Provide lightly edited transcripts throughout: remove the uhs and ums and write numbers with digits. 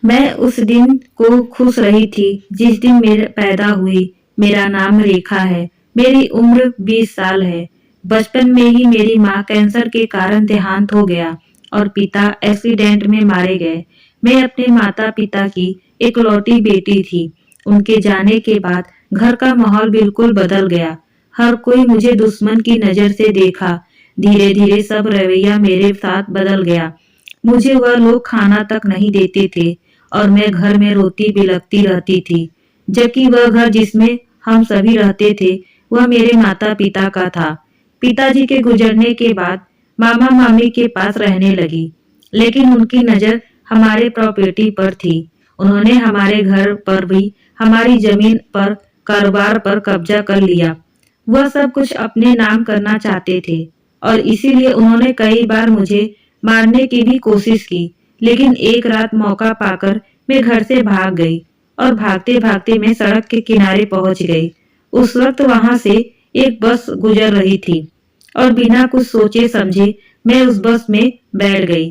मैं उस दिन को खुश रही थी जिस दिन मेरे पैदा हुई। मेरा नाम रेखा है। मेरी उम्र 20 साल है। बचपन में ही मेरी माँ कैंसर के कारण देहांत हो गया और पिता एक्सीडेंट में मारे गए। मैं अपने माता पिता की इकलौती बेटी थी। उनके जाने के बाद घर का माहौल बिल्कुल बदल गया। हर कोई मुझे दुश्मन की नजर से देखा। धीरे धीरे सब रवैया मेरे साथ बदल गया। मुझे वह लोग खाना तक नहीं देते थे और मैं घर में रोती बिलखती रहती थी, जबकि वह घर जिसमें हम सभी रहते थे वह मेरे माता पिता का था। पिताजी के गुजरने के बाद मामा मामी के पास रहने लगी, लेकिन उनकी नजर हमारे प्रॉपर्टी पर थी। उन्होंने हमारे घर पर भी, हमारी जमीन पर, कारोबार पर कब्जा कर लिया। वह सब कुछ अपने नाम करना चाहते थे और इसीलिए उन्होंने कई बार मुझे मारने की भी कोशिश की। लेकिन एक रात मौका पाकर मैं घर से भाग गई और भागते भागते मैं सड़क के किनारे पहुंच गई। उस वक्त वहां से एक बस गुजर रही थी और बिना कुछ सोचे समझे मैं उस बस में बैठ गई।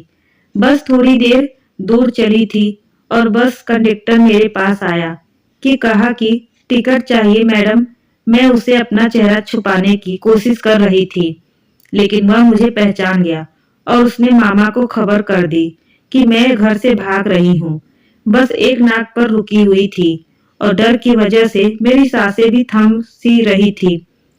बस थोड़ी देर दूर चली थी और बस कंडक्टर मेरे पास आया कि कहा कि टिकट चाहिए मैडम। मैं उसे अपना चेहरा छुपाने की कोशिश कर रही थी, लेकिन वह मुझे पहचान गया और उसने मामा को खबर कर दी कि मैं घर से भाग रही हूँ। बस एक नाक पर रुकी हुई थी और डर की वजह से मेरी सांसें भी थम सी रही थी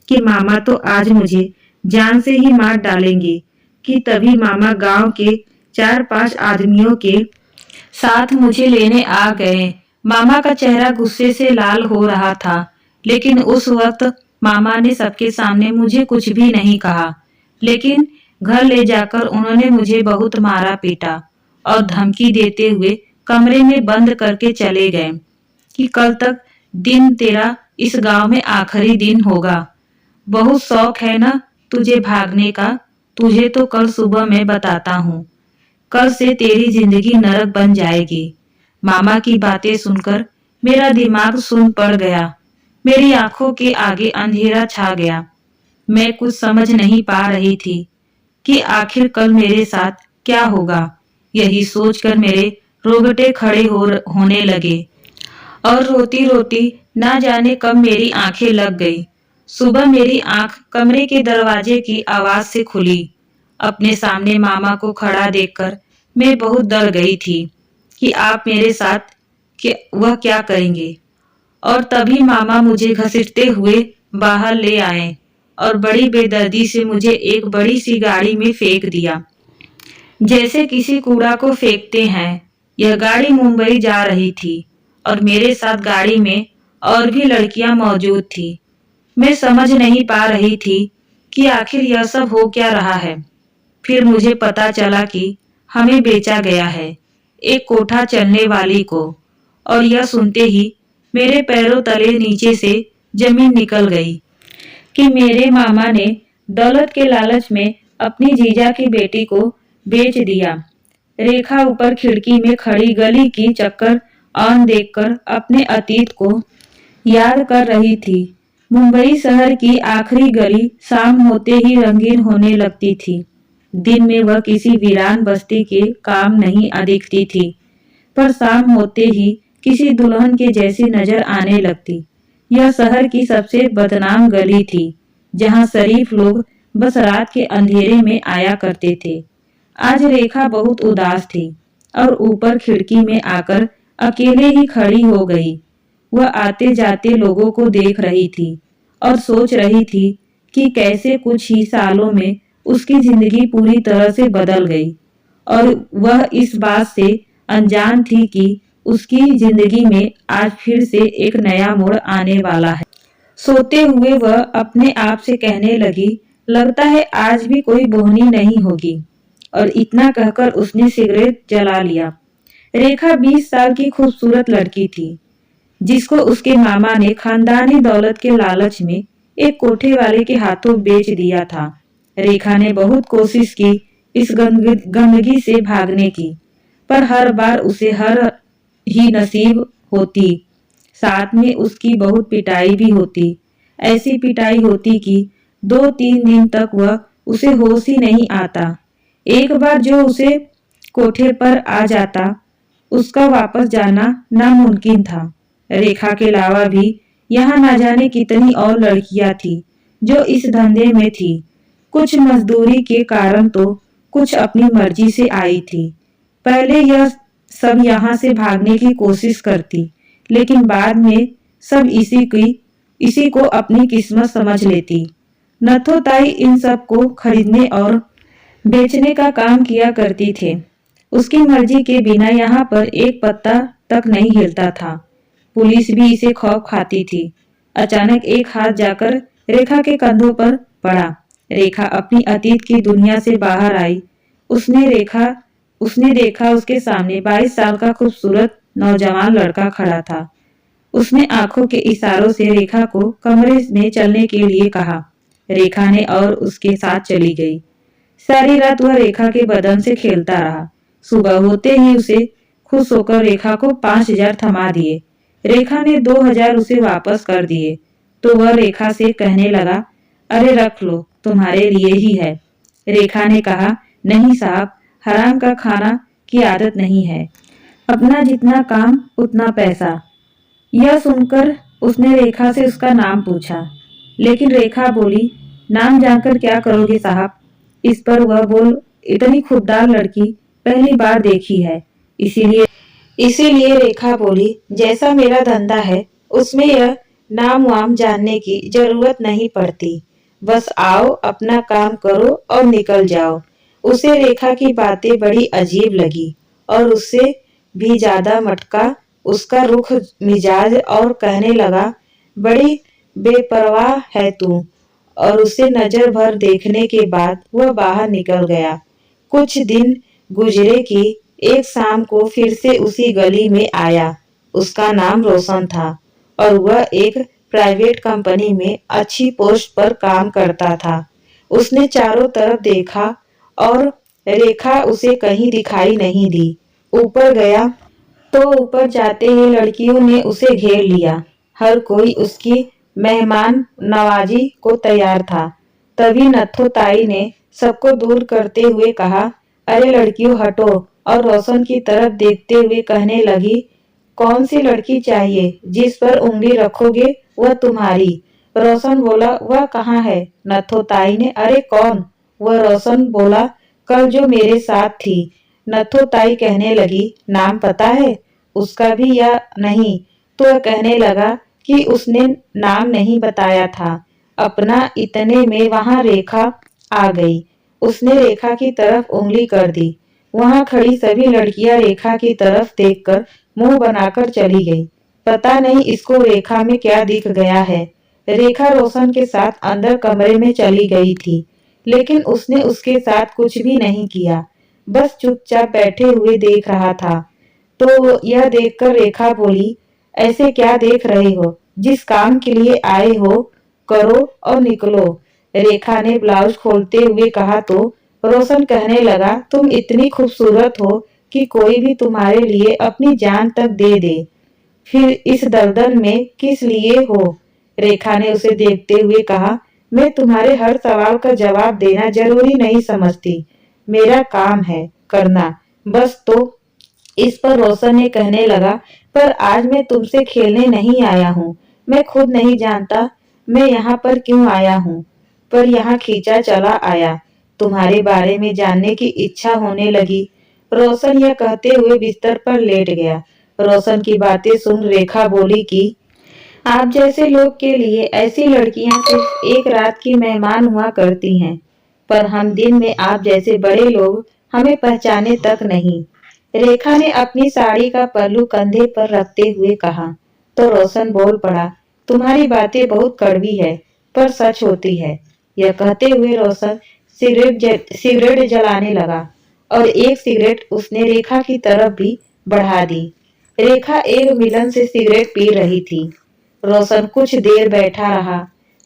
कि मामा तो आज मुझे जान से ही मार डालेंगे। कि तभी मामा गांव के 4-5 आदमियों के साथ मुझे लेने आ गए। मामा का चेहरा गुस्से से लाल हो रहा था, लेकिन उस वक्त मामा ने सबके सामने मुझे कुछ भी नहीं कहा। लेकिन घर ले जाकर उन्होंने मुझे बहुत मारा पीटा और धमकी देते हुए कमरे में बंद करके चले गए कि कल तक दिन तेरा इस गांव में आखिरी दिन होगा। बहुत शौक है ना तुझे भागने का? तुझे तो कल सुबह मैं बताता हूँ। कल से तेरी जिंदगी नरक बन जाएगी। मामा की बातें सुनकर मेरा दिमाग सुन पड़ गया। मेरी आंखों के आगे अंधेरा छा गया। मैं कुछ समझ नहीं पा रही थी कि आखिर कल मेरे साथ क्या होगा। यही सोचकर मेरे रोंगटे खड़े होने लगे और रोती रोती ना जाने कब मेरी आंखें लग गई। सुबह मेरी आंख कमरे के दरवाजे की आवाज से खुली। अपने सामने मामा को खड़ा देखकर मैं बहुत डर गई थी कि आप मेरे साथ वह क्या करेंगे। और तभी मामा मुझे घसीटते हुए बाहर ले आए और बड़ी बेदर्दी से मुझे एक बड़ी सी गाड़ी में फेंक दिया, जैसे किसी कूड़ा को फेंकते हैं। यह गाड़ी मुंबई जा रही थी और मेरे साथ गाड़ी में और भी लड़कियां मौजूद थी। मैं समझ नहीं पा रही थी कि आखिर यह सब हो क्या रहा है। फिर मुझे पता चला कि हमें बेचा गया है एक कोठा चलने वाली को, और यह सुनते ही मेरे पैरों तले नीचे से जमीन निकल गई कि मेरे मामा ने दौलत के लालच में अपनी जीजा की बेटी को बेच दिया। रेखा ऊपर खिड़की में खड़ी गली की चक्कर ऑन देखकर अपने अतीत को याद कर रही थी। मुंबई शहर की आखिरी गली शाम होते ही रंगीन होने लगती थी। दिन में वह किसी वीरान बस्ती के काम नहीं दिखती थी, पर शाम होते ही किसी दुल्हन के जैसी नजर आने लगती। यह शहर की सबसे बदनाम गली थी, जहां शरीफ लोग बस रात के अंधेरे में आया करते थे। आज रेखा बहुत उदास थी और ऊपर खिड़की में आकर अकेले ही खड़ी हो गई। वह आते जाते लोगों को देख रही थी और सोच रही थी कि कैसे कुछ ही सालों में उसकी जिंदगी पूरी तरह से बदल गई और वह इस बात से अनजान थी कि उसकी जिंदगी में आज फिर से एक नया मोड़ आने वाला है। सोते हुए वह अपने आप से कहने लगी, लगता है आज भी कोई बोहनी नहीं होगी। और इतना कहकर उसने सिगरेट जला लिया। रेखा 20 साल की खूबसूरत लड़की थी, जिसको उसके मामा ने खानदानी दौलत के लालच में एक कोठे वाले के हाथों बेच दिया था। रेखा ने बहुत कोशिश की इस गंदगी से भागने की, पर हर बार उसे हर ही नसीब होती। साथ में उसकी बहुत पिटाई भी होती। ऐसी पिटाई होती कि 2-3 दिन तक वह उसे होश ही नहीं आता। एक बार जो उसे कोठे पर आ जाता, उसका वापस जाना नामुमकिन था। रेखा के अलावा भी यहाँ न जाने कितनी और लड़कियां थी जो इस धंधे में थी। कुछ मजदूरी के कारण तो कुछ अपनी मर्जी से आई थी। पहले यह सब यहाँ से भागने की कोशिश करती, लेकिन बाद में सब इसी को अपनी किस्मत समझ लेती। नथोताई इन सब को खरीदने और बेचने का काम किया करती थे। उसकी मर्जी के बिना यहाँ पर एक पत्ता तक नहीं हिलता था। पुलिस भी इसे खौफ खाती थी। अचानक एक हाथ जाकर रेखा के कंधों पर पड़ा। रेखा अपनी अतीत की दुनिया से बाहर आई। उसने देखा उसके सामने 22 साल का खूबसूरत नौजवान लड़का खड़ा था। उसने आंखों के इशारों से रेखा को कमरे में चलने के लिए कहा। रेखा ने और उसके साथ चली गई। सारी रात वह रेखा के बदन से खेलता रहा। सुबह होते ही उसे खुश होकर रेखा को 5,000 थमा दिए। रेखा ने 2,000 उसे वापस कर दिए तो वह रेखा से कहने लगा, अरे रख लो, तुम्हारे लिए ही है। रेखा ने कहा, नहीं साहब, हराम का खाना की आदत नहीं है। अपना जितना काम उतना पैसा। यह सुनकर उसने रेखा से उसका नाम पूछा, लेकिन रेखा बोली, नाम जानकर क्या करोगे साहब। इस पर वह बोल, इतनी खुददार लड़की पहली बार देखी है। इसीलिए रेखा बोली, जैसा मेरा धंधा है उसमें यह नाम वाम जानने की जरूरत नहीं पड़ती। बस आओ, अपना काम करो और निकल जाओ। उसे रेखा की बातें बड़ी अजीब लगी और उससे भी ज्यादा मटका उसका रुख मिजाज और कहने लगा, बड़ी बेपरवाह है तू। और उसे नजर भर देखने के बाद वह बाहर निकल गया। कुछ दिन गुजरे कि एक शाम को फिर से उसी गली में आया। उसका नाम रोशन था और वह एक प्राइवेट कंपनी में अच्छी पोस्ट पर काम करता था। उसने चारों तरफ देखा और रेखा उसे कहीं दिखाई नहीं दी। ऊपर गया तो ऊपर जाते ही लड़कियों ने उसे घेर लिया। हर कोई उसकी मेहमान नवाजी को तैयार था। तभी नथोताई ने सबको दूर करते हुए कहा, अरे लड़कियों हटो, और रोशन की तरफ देखते हुए कहने लगी, कौन सी लड़की चाहिए, जिस पर उंगली रखोगे वह तुम्हारी। रोशन बोला, वह कहाँ है। नथोताई ने, अरे कौन। वह रोशन बोला, कल जो मेरे साथ थी। नथोताई कहने लगी, नाम पता है उसका भी या नहीं। तो वह कहने लगा कि उसने नाम नहीं बताया था अपना। इतने में वहां रेखा आ गई। उसने रेखा की तरफ उंगली कर दी। वहां खड़ी सभी लड़कियां रेखा की तरफ देखकर मुंह बनाकर चली गई। पता नहीं इसको रेखा में क्या दिख गया है। रेखा रोशन के साथ अंदर कमरे में चली गई थी, लेकिन उसने उसके साथ कुछ भी नहीं किया, बस चुपचाप बैठे हुए देख रहा था। तो यह देखकर रेखा बोली, ऐसे क्या देख रहे हो, जिस काम के लिए आए हो करो और निकलो। रेखा ने ब्लाउज खोलते हुए कहा तो रोशन कहने लगा, तुम इतनी खूबसूरत हो कि कोई भी तुम्हारे लिए अपनी जान तक दे दे। फिर इस दलदल में किस लिए हो। रेखा ने उसे देखते हुए कहा, मैं तुम्हारे हर सवाल का जवाब देना जरूरी नहीं समझती। मेरा काम है करना, बस। तो इस पर रोशन ने कहने लगा, पर आज मैं तुमसे खेलने नहीं आया हूँ। मैं खुद नहीं जानता मैं यहाँ पर क्यों आया हूँ, पर यहाँ खींचा चला आया। तुम्हारे बारे में जानने की इच्छा होने लगी। रोशन यह कहते हुए बिस्तर पर लेट गया। रोशन की बातें सुन रेखा बोली कि आप जैसे लोग के लिए ऐसी लड़कियां सिर्फ एक रात की मेहमान हुआ करती हैं, पर हम दिन में आप जैसे बड़े लोग हमें पहचाने तक नहीं। रेखा ने अपनी साड़ी का पल्लू कंधे पर रखते हुए कहा। तो रोशन बोल पड़ा, तुम्हारी बातें बहुत कड़वी है, पर सच होती है। यह कहते हुए रोशन सिगरेट जलाने लगा और एक सिगरेट उसने रेखा की तरफ भी बढ़ा दी। रेखा एक मिलन से सिगरेट पी रही थी। रोशन कुछ देर बैठा रहा,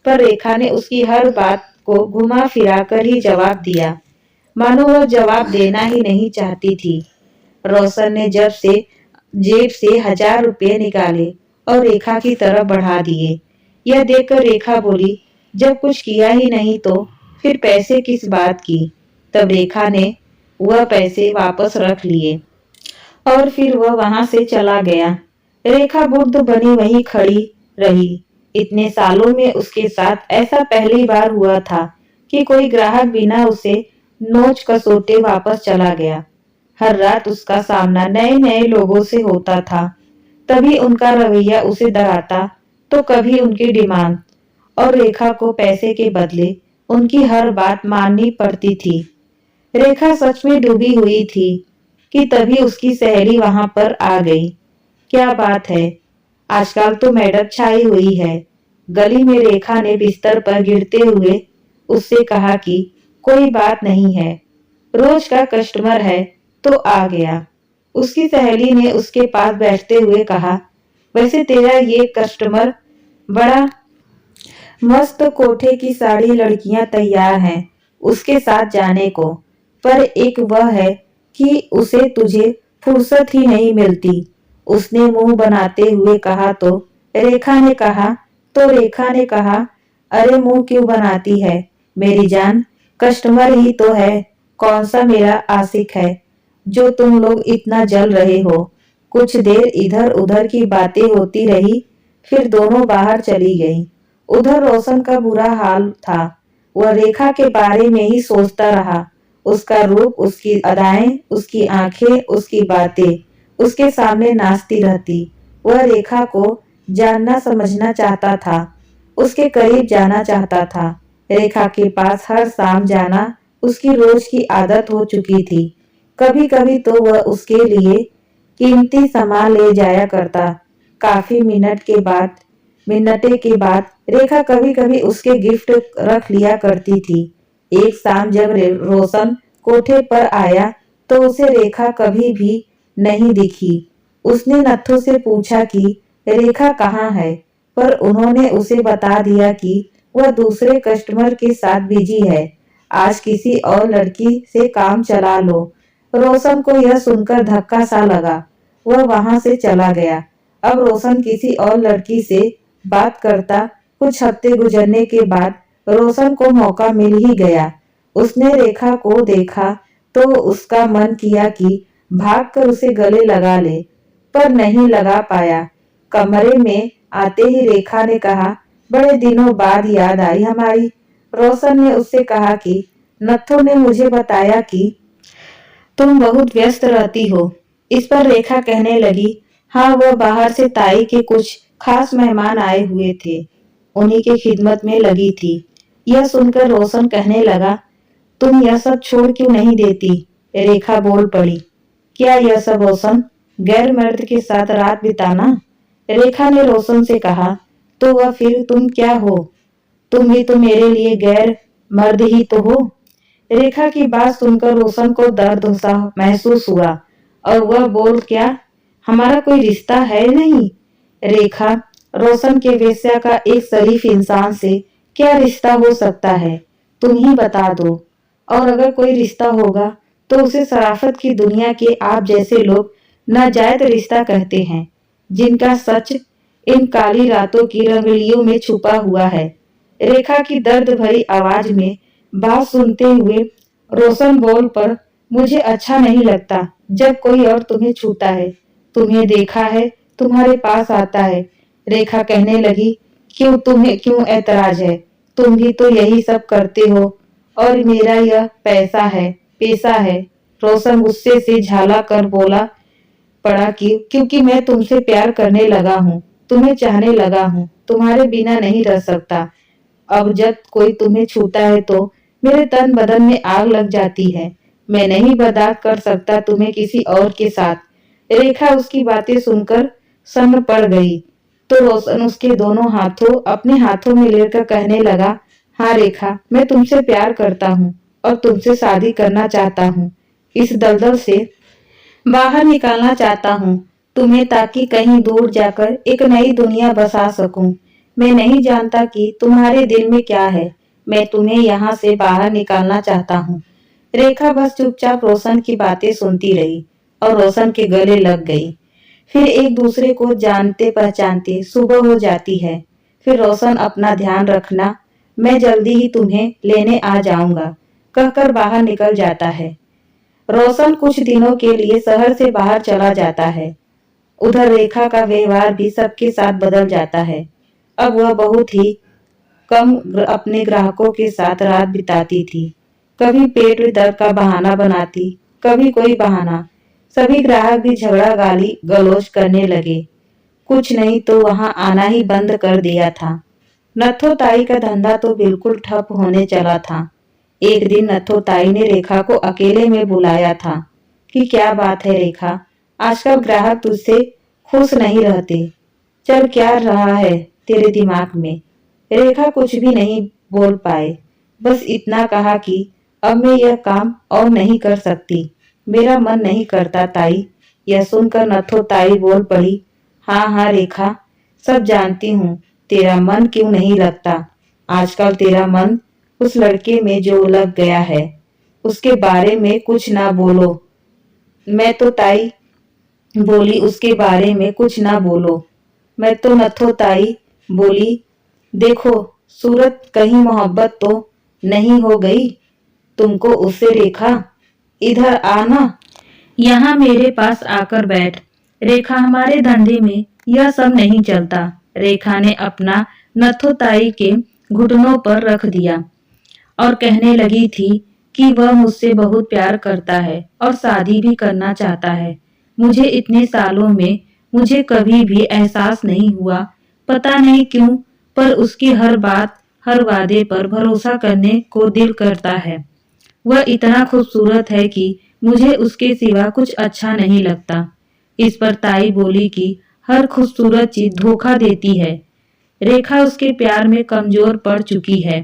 पर रेखा ने उसकी हर बात को घुमा फिरा कर ही जवाब दिया, मानो वह जवाब देना ही नहीं चाहती थी। रोशन ने जेब से 1,000 रुपये निकाले और रेखा की तरफ बढ़ा दिए। यह देखकर रेखा बोली, जब कुछ किया ही नहीं तो फिर पैसे किस बात की। तब रेखा ने वह पैसे वापस रख लिए और फिर वह वहां से चला गया। रेखा बुद्ध बनी वहीं खड़ी रही। इतने सालों में उसके साथ ऐसा पहली बार हुआ था कि कोई ग्राहक बिना उसे नोच कसोटे वापस चला गया। हर रात उसका सामना नए नए लोगों से होता था। तभी उनका रवैया उसे डराता, तो कभी उनकी डिमांड, और रेखा को पैसे के बदले उनकी हर बात माननी पड़ती थी। रेखा सच में डूबी हुई थी कि तभी उसकी सहेली वहां पर आ गई। क्या बात है, आजकल तो मैडम छाई हुई है। गली में रेखा ने बिस्तर पर गिरते हुए उससे कहा कि कोई बात नहीं है, रोज का कस्टमर है तो आ गया। उसकी सहेली ने उसके पास बैठते हुए कहा, वैसे तेरा ये कस्टमर बड़ा मस्त, कोठे की सारी लड़कियां तैयार हैं उसके साथ जाने को, पर एक वह है कि उसे तुझे फुर्सत ही नहीं मिलती। उसने मुंह बनाते हुए कहा तो रेखा ने कहा, अरे मुंह क्यों बनाती है मेरी जान, कस्टमर ही तो है, कौन सा मेरा आशिक है जो तुम लोग इतना जल रहे हो। कुछ देर इधर उधर की बातें होती रही, फिर दोनों बाहर चली गईं। उधर रोशन का बुरा हाल था। वह रेखा के बारे में ही सोचता रहा। उसका रूप, उसकी अदाएं, उसकी आंखें, उसकी बातें उसके सामने नाचती रहती। वह रेखा को जानना समझना चाहता था, उसके करीब जाना चाहता था। रेखा के पास हर शाम जाना उसकी रोज की आदत हो चुकी थी। कभी कभी तो वह उसके लिए कीमती सामान ले जाया करता। काफी मिनटे के बाद रेखा कभी कभी उसके गिफ्ट रख लिया करती थी। एक शाम जब रोशन कोठे पर आया तो उसे रेखा कभी भी नहीं दिखी। उसने नत्थु से पूछा कि रेखा कहाँ है, पर उन्होंने उसे बता दिया कि वह दूसरे कस्टमर के साथ बिजी है, आज किसी और लड़की से काम चला लो। रोशन को यह सुनकर धक्का सा लगा। वह वहां से चला गया। अब रोशन किसी और लड़की से बात करता। कुछ हफ्ते गुजरने के बाद रोशन को मौका मिल ही गया। उसने रेखा को देखा तो उसका मन किया कि भागकर उसे गले लगा ले, पर नहीं लगा पाया। कमरे में आते ही रेखा ने कहा, बड़े दिनों बाद याद आई हमारी। रोशन ने उससे कहा कि नत्थु ने मुझे बताया कि तुम बहुत व्यस्त रहती हो। इस पर रेखा कहने लगी, हाँ, वह बाहर से ताई के कुछ खास मेहमान आए हुए थे, उन्हीं की खिदमत में लगी थी। यह सुनकर रोशन कहने लगा, तुम यह सब छोड़ क्यों नहीं देती? रेखा बोल पड़ी, क्या यह सब रोशन, गैर मर्द के साथ रात बिताना? रेखा ने रोशन से कहा, तो वह फिर तुम क्या हो? तुम भी तो मेरे लिए गैर मर्द ही तो हो। रेखा की बात सुनकर रोशन को दर्द सा महसूस हुआ और वह बोल, क्या हमारा कोई रिश्ता है नहीं? रेखा, रोशन के वेश्या का एक शरीफ इंसान से क्या रिश्ता हो सकता है? तुम ही बता दो। और अगर कोई रिश्ता होगा तो उसे शराफत की दुनिया के आप जैसे लोग नाजायज रिश्ता कहते हैं, जिनका सच इन काली रातों की रंगलियों में छुपा हुआ है। रेखा की दर्द भरी आवाज में बात सुनते हुए रोशन बोल, पर मुझे अच्छा नहीं लगता जब कोई और तुम्हें छूता है, तुम्हें देखा है, तुम्हारे पास आता है। रेखा कहने लगी, तुम्हें क्यों ऐतराज है? तुम भी तो यही सब करते हो, और मेरा यह पेशा है। रोशन गुस्से से झाला कर बोला पड़ा कि क्योंकि मैं तुमसे प्यार करने लगा हूँ, तुम्हें चाहने लगा हूँ, तुम्हारे बिना नहीं रह सकता। अब जब कोई तुम्हें छूता है तो मेरे तन बदन में आग लग जाती है। मैं नहीं बर्दाश्त कर सकता तुम्हें किसी और के साथ। रेखा उसकी बातें सुनकर सन्न पड़ गई तो रोशन उसके दोनों हाथों अपने हाथों में लेकर कहने लगा, हाँ रेखा, मैं तुमसे प्यार करता हूँ और तुमसे शादी करना चाहता हूँ। इस दलदल से बाहर निकालना चाहता हूँ तुम्हें, ताकि कहीं दूर जाकर एक नई दुनिया बसा सकूं। मैं नहीं जानता कि तुम्हारे दिल में क्या है। मैं तुम्हें यहाँ से बाहर निकालना चाहता हूँ। रेखा बस चुपचाप रोशन की बातें सुनती रही और रोशन के गले लग गई। फिर एक दूसरे को जानते पहचानते सुबह हो जाती है। फिर रोशन, अपना ध्यान रखना, मैं जल्दी ही तुम्हें लेने आ जाऊंगा, कहकर बाहर निकल जाता है। रोशन कुछ दिनों के लिए शहर से बाहर चला जाता है। उधर रेखा का व्यवहार भी सबके साथ बदल जाता है। अब वह बहुत ही कम अपने ग्राहकों के साथ रात बिताती थी। कभी पेट दर्द का बहाना बनाती, कभी कोई बहाना। सभी ग्राहक भी झगड़ा गाली गलौज करने लगे। कुछ नहीं तो वहां आना ही बंद कर दिया था। नथोताई का धंधा तो बिल्कुल ठप होने चला था। एक दिन नथोताई ने रेखा को अकेले में बुलाया था कि क्या बात है रेखा, आजकल ग्राहक तुझसे खुश नहीं रहते। चल क्या रहा है तेरे दिमाग में। रेखा कुछ भी नहीं बोल पाए, बस इतना कहा कि अब मैं यह काम और नहीं कर सकती, मेरा मन नहीं करता ताई। यह सुनकर नथो ताई बोल पड़ी, हाँ हाँ रेखा, सब जानती हूँ तेरा मन क्यों नहीं लगता। आजकल तेरा मन उस लड़के में जो लग गया है उसके बारे में कुछ ना बोलो। मैं तो ताई बोली उसके बारे में कुछ ना बोलो। मैं तो नथो ताई बोली, देखो सूरत कहीं मोहब्बत तो नहीं हो गई तुमको उससे रेखा, इधर आना, यहाँ मेरे पास आकर बैठ। रेखा हमारे धंधे में यह सब नहीं चलता। रेखा ने अपना नथोताई के घुटनों पर रख दिया और कहने लगी थी कि वह मुझसे बहुत प्यार करता है और शादी भी करना चाहता है। मुझे इतने सालों में मुझे कभी भी एहसास नहीं हुआ, पता नहीं क्यों, पर उसकी हर बात हर वादे पर भरोसा करने को दिल करता है। वह इतना खूबसूरत है कि मुझे उसके सिवा कुछ अच्छा नहीं लगता। इस पर ताई बोली कि हर खूबसूरत चीज धोखा देती है। रेखा उसके प्यार में कमजोर पड़ चुकी है।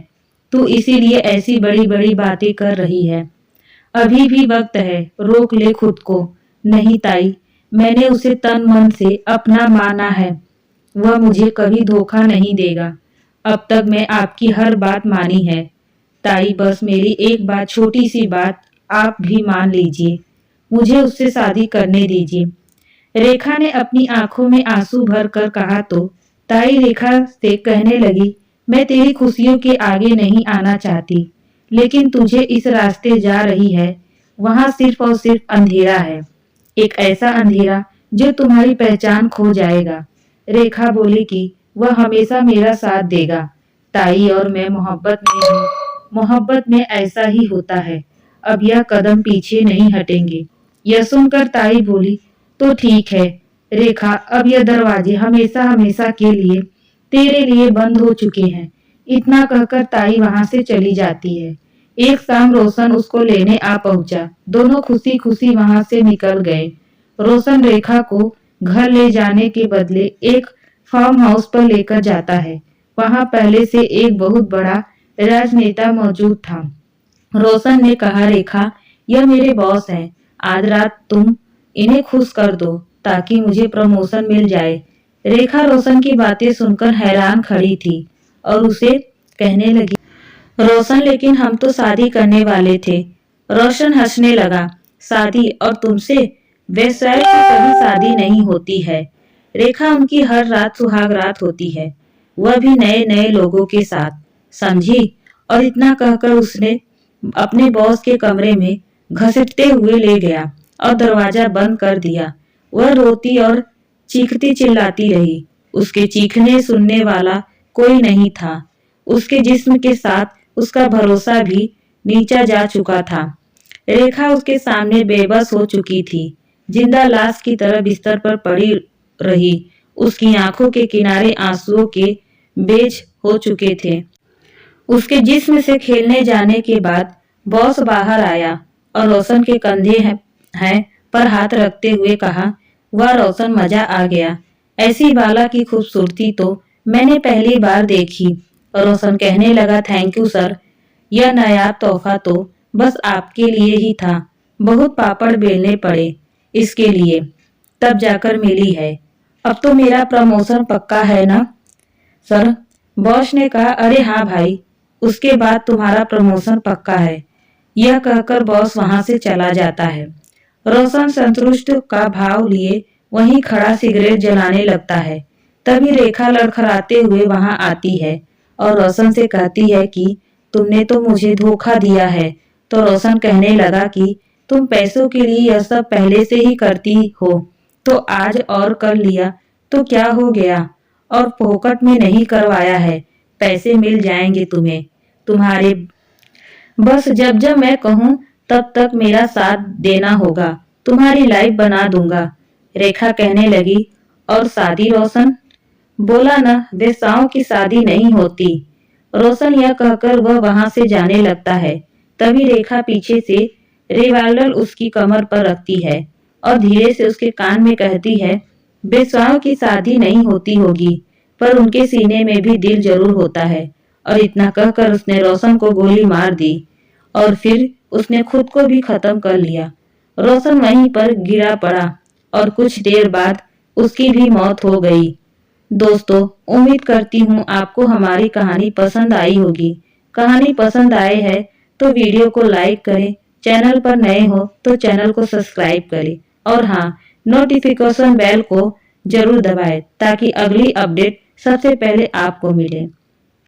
तू इसीलिए ऐसी बड़ी बड़ी बातें कर रही है। अभी भी वक्त है, रोक ले खुद को। नहीं ताई, मैंने उसे तन मन से अपना माना है। वह मुझे कभी धोखा नहीं देगा। अब तक मैं आपकी हर बात मानी है। ताई बस मेरी एक बात, छोटी सी बात आप भी मान लीजिए, मुझे उससे शादी करने दीजिए। रेखा ने अपनी आंखों में आंसू भर कर कहा तो ताई रेखा से कहने लगी, मैं तेरी खुशियों के आगे नहीं आना चाहती, लेकिन तुझे इस रास्ते जा रही है, वहां सिर्फ और सिर्फ अंधेरा है। एक ऐसा अंधेरा जो तुम्हारी पहचान खो जाएगा। रेखा बोली कि वह हमेशा मेरा साथ देगा। ताई और मैं मोहब्बत में हूँ। मोहब्बत में ऐसा ही होता है। अब यह कदम पीछे नहीं हटेंगे। यह सुनकर ताई बोली, तो ठीक है रेखा, अब यह दरवाजे हमेशा हमेशा के लिए तेरे लिए बंद हो चुके हैं। इतना कहकर ताई वहां से चली जाती है। एक शाम रोशन उसको लेने आ पहुंचा। दोनों खुशी खुशी वहां से निकल गए। रोशन रेखा को घर ले जाने के बदले एक फार्म हाउस पर लेकर जाता है। वहां पहले से एक बहुत बड़ा राजनेता मौजूद था। रोशन ने कहा, रेखा, यह मेरे बॉस हैं। आज रात तुम इन्हें खुश कर दो ताकि मुझे प्रमोशन मिल जाए। रेखा रोशन की बातें सुनकर हैरान खड़ी थी और उसे कहने लगी, रोशन, लेकिन हम तो शादी करने वाले थे। रोशन हंसने लगा, शादी और तुमसे? वैश्या की कभी शादी नहीं होती है। रेखा, उनकी हर रात सुहाग रात होती है, वह भी नए नए लोगों के साथ, समझी? और इतना कहकर उसने अपने बॉस के कमरे में घसीटते हुए ले गया और दरवाजा बंद कर दिया। वह रोती और चीखती चिल्लाती रही। उसके चीखने सुनने वाला कोई नहीं था। उसके जिस्म के साथ उसका भरोसा भी नीचा जा चुका था। रेखा उसके सामने बेबस हो चुकी थी, जिंदा लाश की तरह बिस्तर पर पड़ी रही। उसकी आंखों के किनारे आंसुओं के बेज हो चुके थे। उसके जिस्म से खेलने जाने के बाद बॉस बाहर आया और रोशन के कंधे हैं पर हाथ रखते हुए कहा, वाह रोशन, मजा आ गया। ऐसी बाला की खूबसूरती तो मैंने पहली बार देखी। रोशन कहने लगा, थैंक यू सर, यह नायाब तोहफा तो बस आपके लिए ही था। बहुत पापड़ बेलने पड़े इसके लिए, तब जाकर मिली है। अब तो मेरा प्रमोशन पक्का है ना सर? बॉस ने कहा, अरे हाँ भाई, उसके बाद तुम्हारा प्रमोशन पक्का है। यह कहकर बॉस वहां से चला जाता है। रोशन संतुष्ट का भाव लिए वहीं खड़ा सिगरेट जलाने लगता है। तभी रेखा लड़खड़ाते हुए वहां आती है और रोशन से कहती है कि तुमने तो मुझे धोखा दिया है। तो रोशन कहने लगा कि तुम पैसों के लिए यह सब पहले से ही करती हो, तो आज और कर लिया तो क्या हो गया? और फोकट में नहीं करवाया है, पैसे मिल जाएंगे तुम्हें। तुम्हारे बस जब जब मैं कहूँ तब तक मेरा साथ देना होगा, तुम्हारी लाइफ बना दूंगा। रेखा कहने लगी, और शादी रोशन? बोला ना, वेश्याओं की शादी नहीं होती। रोशन यह कहकर वह वहां से जाने लगता है। तभी रेखा पीछे से रिवाल्वर उसकी कमर पर रखती है और धीरे से उसके कान में कहती है, वेश्याओं की शादी नहीं होती होगी, पर उनके सीने में भी दिल जरूर होता है। और इतना कहकर उसने रोशन को गोली मार दी और फिर उसने खुद को भी खत्म कर लिया। रोशन वहीं पर गिरा पड़ा और कुछ देर बाद उसकी भी मौत हो गई। दोस्तों, उम्मीद करती हूँ आपको हमारी कहानी पसंद आई होगी। कहानी पसंद आए है तो वीडियो को लाइक करें, चैनल पर नए हो तो चैनल को सब्सक्राइब करें और हाँ, नोटिफिकेशन बेल को जरूर दबाएं ताकि अगली अपडेट सबसे पहले आपको मिले।